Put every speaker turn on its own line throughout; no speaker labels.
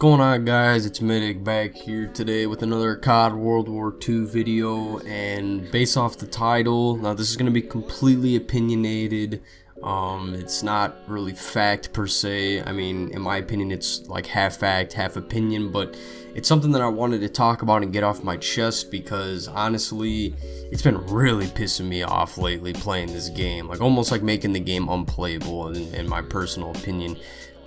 going on, guys? It's Medic back here today with another COD WW2 video, and based off the title, now this is going to be completely opinionated. It's not really fact per se. I mean, in my opinion, it's like half fact, half opinion, but it's something that I wanted to talk about and get off my chest because honestly, it's been really pissing me off lately playing this game, like almost like making the game unplayable in my personal opinion.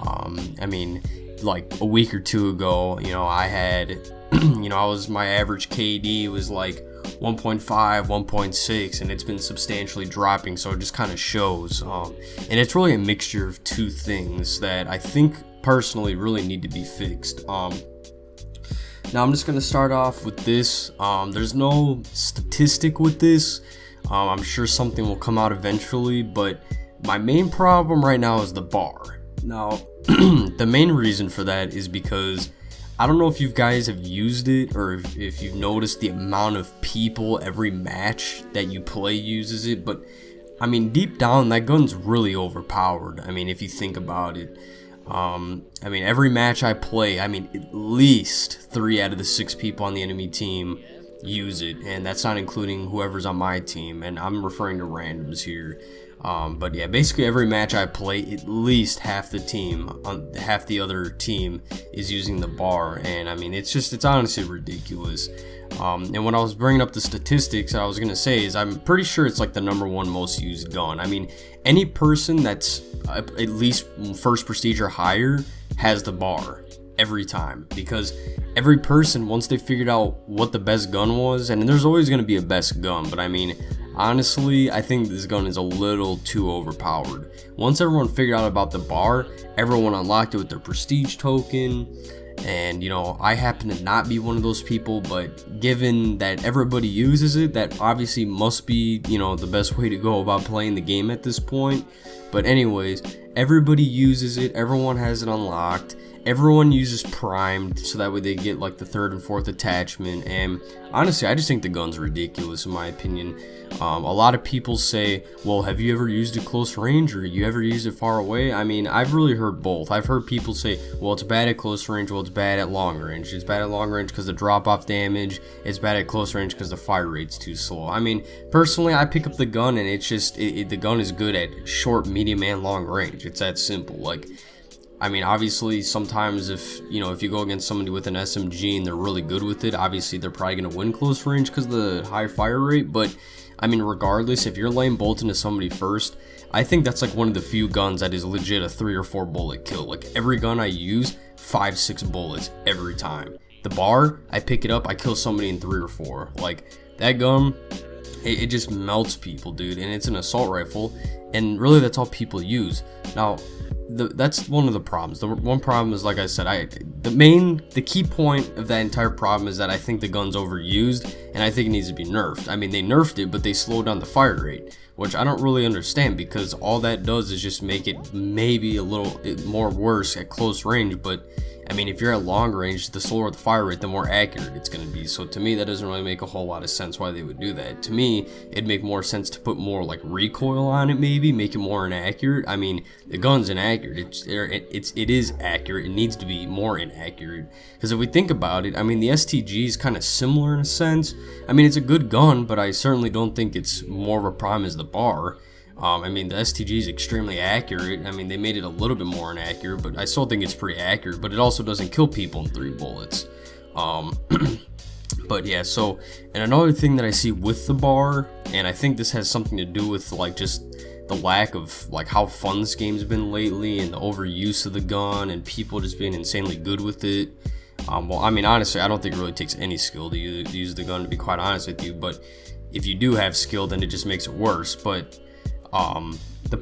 I mean, like a week or two ago, I had, my average KD was like 1.5, 1.6, and it's been substantially dropping, so it just kind of shows. And it's really a mixture of two things that I think personally really need to be fixed. Now I'm just going to start off with this. There's no statistic with this. I'm sure something will come out eventually, but my main problem right now is the bar. Now, the main reason for that is because I don't know if you guys have used it or if you've noticed the amount of people every match that you play uses it, but I mean, deep down, that gun's really overpowered. I mean, if you think about it. I mean, every match I play, at least 3 out of the 6 people on the enemy team use it, and that's not including whoever's on my team, and I'm referring to randoms here. But yeah, basically every match I play, at least half the other team is using the bar, and I mean, it's honestly ridiculous. And when I was bringing up the statistics, I was gonna say is I'm pretty sure it's like the #1 most used gun. I mean, any person that's at least first prestige or higher has the bar every time, because every person, once they figured out what the best gun was, and there's always gonna be a best gun, but I mean, honestly, I think this gun is a little too overpowered. Once everyone figured out about the bar, everyone unlocked it with their prestige token, and I happen to not be one of those people, but given that everybody uses it, that obviously must be, the best way to go about playing the game at this point. But anyways, everybody uses it, everyone has it unlocked. Everyone uses primed, so that way they get like the 3rd and 4th attachment, and honestly, I just think the gun's ridiculous in my opinion. A lot of people say, well, have you ever used it close range, or you ever used it far away? I mean, I've really heard both. I've heard people say, well, it's bad at close range, well, it's bad at long range. It's bad at long range because the drop-off damage, it's bad at close range because the fire rate's too slow. I mean, personally, I pick up the gun, and it's just, the gun is good at short, medium, and long range. It's that simple. Like, I mean, obviously, sometimes if you go against somebody with an SMG and they're really good with it, obviously they're probably going to win close range because of the high fire rate. But, I mean, regardless, if you're laying bolt into somebody first, I think that's like one of the few guns that is legit a 3 or 4 bullet kill. Like, every gun I use, 5, 6 bullets every time. The bar, I pick it up, I kill somebody in 3 or 4. Like, that gun, it just melts people, dude. And it's an assault rifle, and really that's all people use. Now, that's one of the problems. The one problem is, like I said, the key point of that entire problem is that I think the gun's overused, and I think it needs to be nerfed. I mean, they nerfed it, but they slowed down the fire rate, which I don't really understand, because all that does is just make it maybe a little more worse at close range. But I mean, if you're at long range, the slower the fire rate, the more accurate it's going to be. So to me, that doesn't really make a whole lot of sense why they would do that. To me, it'd make more sense to put more like recoil on it, maybe make it more inaccurate. I mean, the gun's inaccurate. It is accurate. It needs to be more inaccurate. Because if we think about it, I mean, the STG is kind of similar in a sense. I mean, it's a good gun, but I certainly don't think it's more of a problem as the bar. I mean, the STG is extremely accurate. I mean, they made it a little bit more inaccurate, but I still think it's pretty accurate, but it also doesn't kill people in 3 bullets. But yeah, so, and another thing that I see with the bar, and I think this has something to do with like just the lack of like how fun this game's been lately, and the overuse of the gun, and people just being insanely good with it. Well, I mean, honestly, I don't think it really takes any skill to use the gun, to be quite honest with you, but if you do have skill, then it just makes it worse. But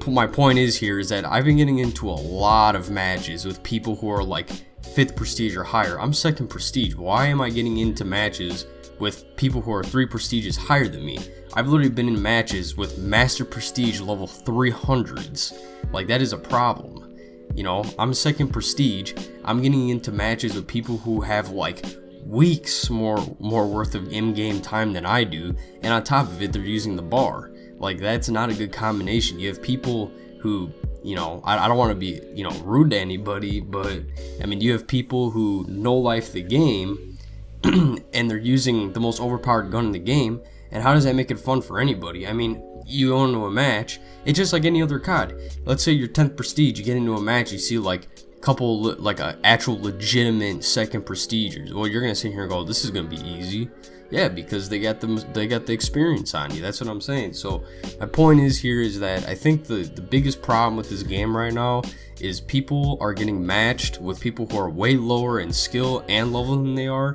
my point is that I've been getting into a lot of matches with people who are like 5th prestige or higher. I'm 2nd prestige. Why am I getting into matches with people who are 3 prestiges higher than me? I've literally been in matches with master prestige level 300s. Like, that is a problem. I'm 2nd prestige. I'm getting into matches with people who have like weeks more worth of in-game time than I do, and on top of it, they're using the bar. Like, that's not a good combination. You have people who I don't want to be, rude to anybody, but I mean, you have people who no life the game and they're using the most overpowered gun in the game, and how does that make it fun for anybody? I mean, you go into a match, it's just like any other COD. Let's say you're 10th prestige, you get into a match, you see like a couple, like a actual legitimate second prestigers. Well, you're gonna sit here and go, this is gonna be easy. Yeah, because they got the experience on you. That's what I'm saying. So my point is here is that I think the biggest problem with this game right now is people are getting matched with people who are way lower in skill and level than they are,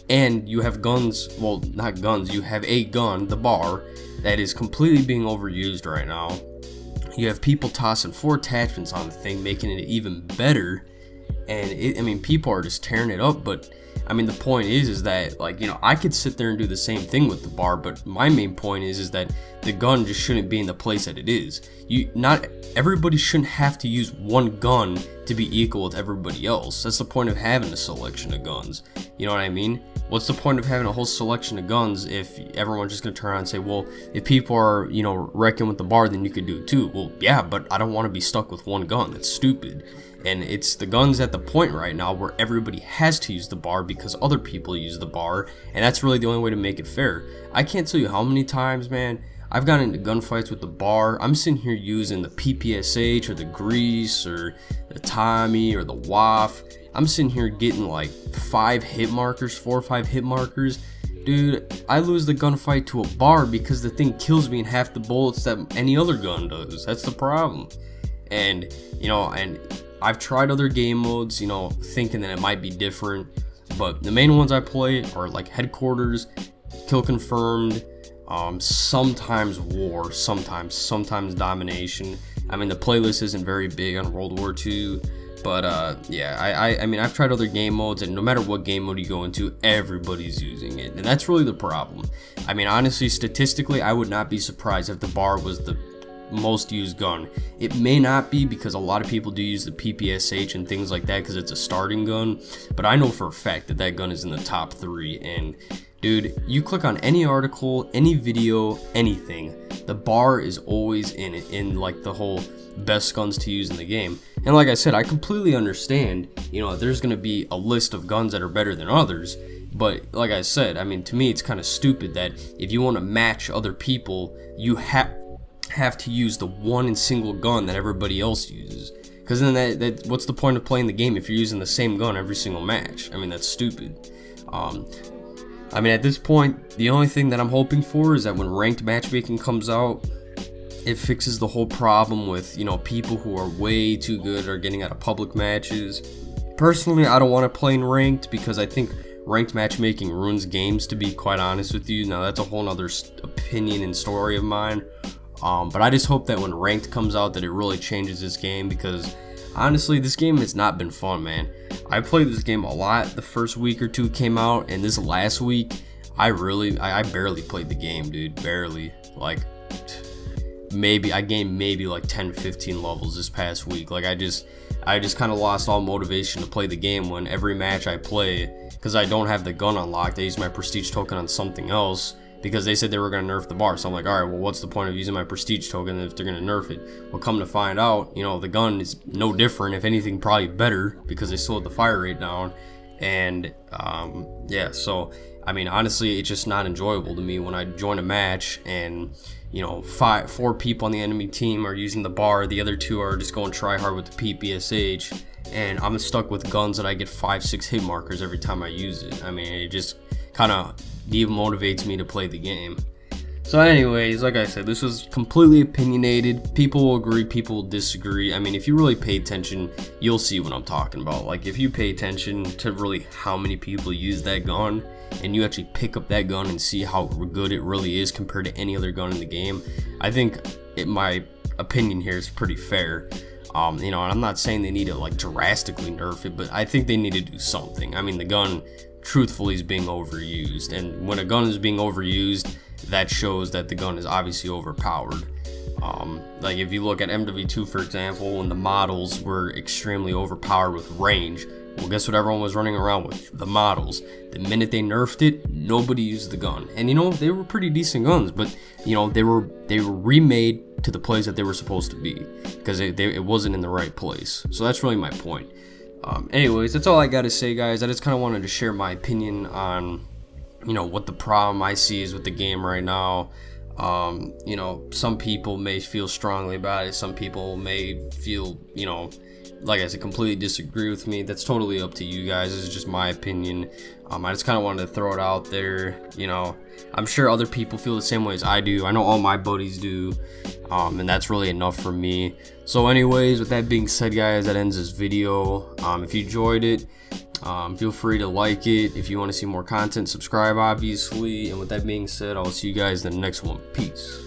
and you have guns, well, not guns, you have a gun, the bar, that is completely being overused right now. You have people tossing 4 attachments on the thing, making it even better, and I mean, people are just tearing it up. But I mean, the point is that, like, I could sit there and do the same thing with the bar, but my main point is that the gun just shouldn't be in the place that it is. Not everybody shouldn't have to use one gun to be equal with everybody else. That's the point of having a selection of guns. You know what I mean? What's the point of having a whole selection of guns if everyone's just gonna turn around and say, well, if people are, wrecking with the bar, then you could do it too. Well, yeah, but I don't want to be stuck with one gun. That's stupid. And it's the guns at the point right now where everybody has to use the bar because other people use the bar, and that's really the only way to make it fair. I can't tell you how many times, man, I've gotten into gunfights with the bar. I'm sitting here using the PPSH or the Grease or the Tommy or the WAF. I'm sitting here getting like 4 or 5 hit markers. Dude, I lose the gunfight to a bar because the thing kills me in half the bullets that any other gun does. That's the problem. And, and I've tried other game modes, thinking that it might be different. But the main ones I play are like Headquarters, Kill Confirmed, sometimes War, sometimes Domination. I mean, the playlist isn't very big on World War II. But yeah, I mean, I've tried other game modes, and no matter what game mode you go into, everybody's using it, and that's really the problem. I mean, honestly, statistically, I would not be surprised if the bar was the most used gun. It may not be, because a lot of people do use the PPSH and things like that because it's a starting gun, but I know for a fact that that gun is in the top 3. And dude, you click on any article, any video, anything, the bar is always in it, in like the whole best guns to use in the game. And like I said, I completely understand, there's going to be a list of guns that are better than others, but like I said, I mean, to me it's kind of stupid that if you want to match other people, you have to use the one and single gun that everybody else uses, because then that what's the point of playing the game if you're using the same gun every single match? I mean, that's stupid. I mean, at this point, the only thing that I'm hoping for is that when ranked matchmaking comes out, it fixes the whole problem with, people who are way too good are getting out of public matches. Personally, I don't want to play in ranked because I think ranked matchmaking ruins games, to be quite honest with you. Now, that's a whole other opinion and story of mine. But I just hope that when ranked comes out that it really changes this game, because honestly, this game has not been fun, man. I played this game a lot the first week or two it came out, and this last week, I barely played the game, dude. Barely. Like, I gained maybe like 10-15 levels this past week. Like, I just kind of lost all motivation to play the game when every match I play, because I don't have the gun unlocked, I use my prestige token on something else, because they said they were going to nerf the bar. So I'm like, alright, well, what's the point of using my prestige token if they're going to nerf it? Well, come to find out, the gun is no different, if anything, probably better, because they still have the fire rate down. And yeah, so I mean, honestly, it's just not enjoyable to me when I join a match and 4 people on the enemy team are using the bar, the other 2 are just going try hard with the PPSH, and I'm stuck with guns that I get 5-6 hit markers every time I use it. I mean, it just kind of demotivates me to play the game. So anyways, like I said, this was completely opinionated. People will agree, people will disagree. I mean, if you really pay attention, you'll see what I'm talking about. Like, if you pay attention to really how many people use that gun, and you actually pick up that gun and see how good it really is compared to any other gun in the game, I think my opinion here is pretty fair. And I'm not saying they need to like drastically nerf it, but I think they need to do something. I mean, the gun truthfully is being overused, and when a gun is being overused, that shows that the gun is obviously overpowered. Like, if you look at MW2, for example, when the models were extremely overpowered with range, Well, guess what everyone was running around with? The models. The minute they nerfed it, nobody used the gun. And you know, they were pretty decent guns, but you know, they were remade to the place that they were supposed to be, because it wasn't in the right place. So that's really my point. Anyways, that's all I gotta say, guys. I just kind of wanted to share my opinion on, you know, what the problem I see is with the game right now. You know, some people may feel strongly about it. Some people may feel, you know, like I said, completely disagree with me. That's totally up to you guys. This is just my opinion. I just kind of wanted to throw it out there. You know, I'm sure other people feel the same way as I do. I know all my buddies do. And that's really enough for me. So anyways, with that being said, guys, that ends this video. If you enjoyed it, feel free to like it. If you want to see more content, subscribe, obviously. And with that being said, I'll see you guys in the next one. Peace.